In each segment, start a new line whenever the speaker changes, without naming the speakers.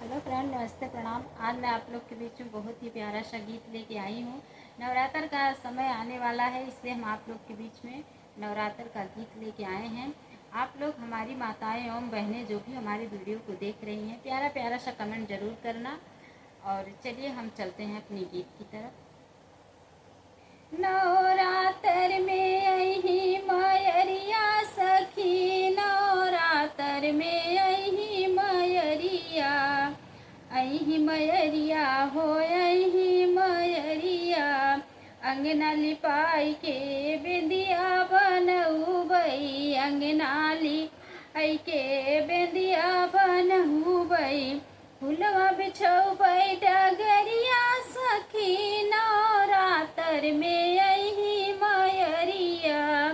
Hello friend, नमस्ते प्रणाम। आज मैं आप लोग के बीच में बहुत ही प्यारा सा गीत लेके आई हूँ। नवरात्र का समय आने वाला है, इसलिए हम आप लोग के बीच में नवरात्र का गीत लेके आए हैं। आप लोग हमारी माताएं एवं बहनें जो भी हमारी वीडियो को देख रही हैं, प्यारा प्यारा सा कमेंट ज़रूर करना। और चलिए हम चलते हैं अपनी गीत की तरफ। नवरात्र में अही मयरिया सखी, नवरात्र में अही मयरिया, अही मयरिया हो अही मयरिया। अंगना लिपाई के बेंदिया बनउबई, अंगना लिपाई के बेंदिया बनउबई। फुलवा बिछउबई डगरिया सखी, नवरात्र में अही मयरिया।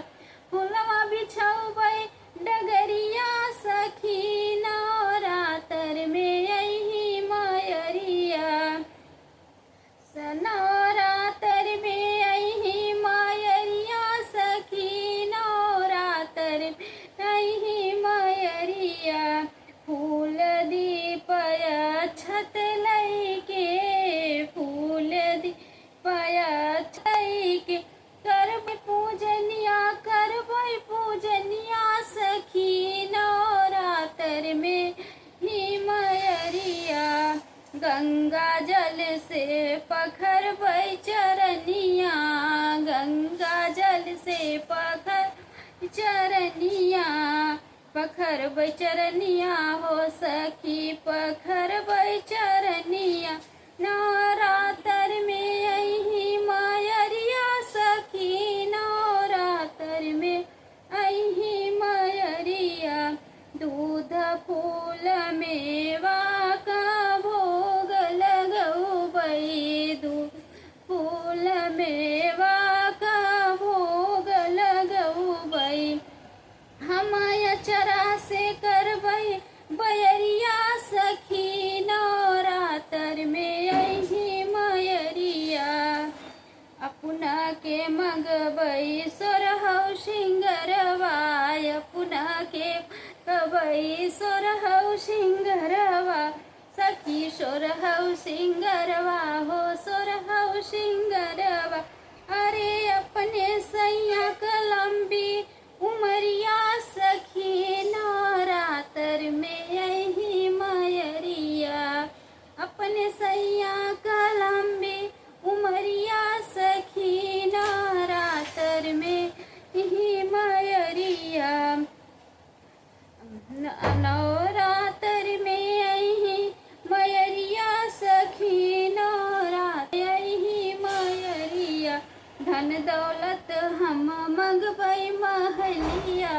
फुलवा बिछउबई डगरिया सखी, नवरात्र में अही मयरिया। नवरात्र में अही मयरिया सखी, नवरात्र में अही मयरिया। फूल दीपया छत लैके, फूल दीपया छत करबै पूजनिया, करबै पूजनिया सखी, नवरात्र में ही मयरिया। गंगा जल से पखरबै चरनिया, गंगा जल से पखर चरनिया। पखरबै चरनिया हो सखी, पखरबै चरनिया। नवरात्र में अही मयरिया सखी, नवरात्र में अही मयरिया। दूध फूल मेवा का भोग लगउबई, दूध फूल मेवा का भोग लगउबई। हम अचरा से करबै बयरिया सखी, नवरात्र में अही मयरिया। अपना के मंगबै सोरहौ सिंगरवा, अपना के मंगबै सोरहौ सिंगरवा सखी, सोरहौ सिंगरवा हो सोरहौ सिंगरवा। अरे अपने सैया कलम्बी उमरिया सखी, नवरात्र में अही मयरिया। अपने सैया कलम्बी उमरिया सखी, नवरात्र में ही मयरिया। नवरात्र में अही मयरिया सखी, नवरात्र अही मयरिया। धन दौलत हम मंगबै महलिया,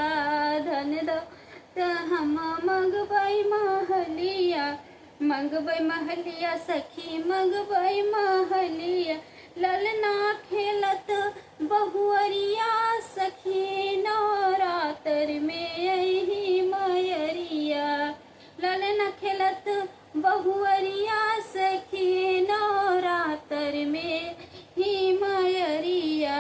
धन दौलत हम मंगबै महलिया। मंगबै महलिया सखी, मंगबै महलिया। ललना खेलत बहुअरिया सखी, नवरात्र में अही मयरिया। ललना खेलत बहुअरिया सखी, नवरात्र में ही मयरिया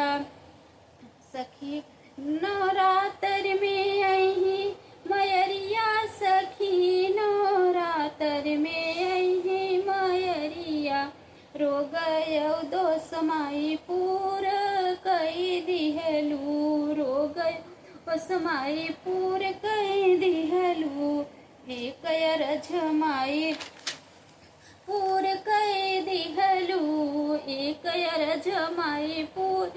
सखी, नवरात्र में अही मयरिया सखी, नवरात्र में अही मयरिया। रोग दोष माई पूर कई दिहलू, रोग दोष माई पूर कई दिहलू। एक अरझ माई पूर कई दिहलू, एक अरझ माई पूर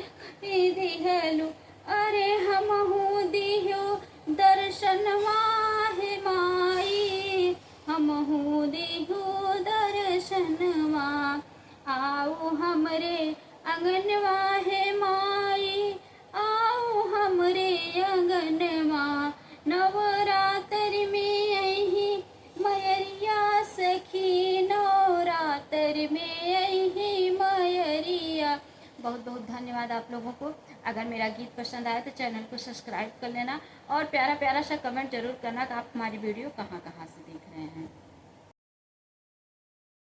कई दिहलू। अरे हमहू दिहो दर्शनवा हे माई, हमहू दिहो दर्शनवा। आओ हमरे अंगनवा हे माई, आओ हमरे अंगनवा। नवरात्र में अही मयरिया सखी, नवरात्र में अही मयरिया। बहुत बहुत धन्यवाद आप लोगों को। अगर मेरा गीत पसंद आया तो चैनल को सब्सक्राइब कर लेना और प्यारा प्यारा सा कमेंट जरूर करना कि आप हमारी वीडियो कहाँ कहाँ से देख रहे हैं।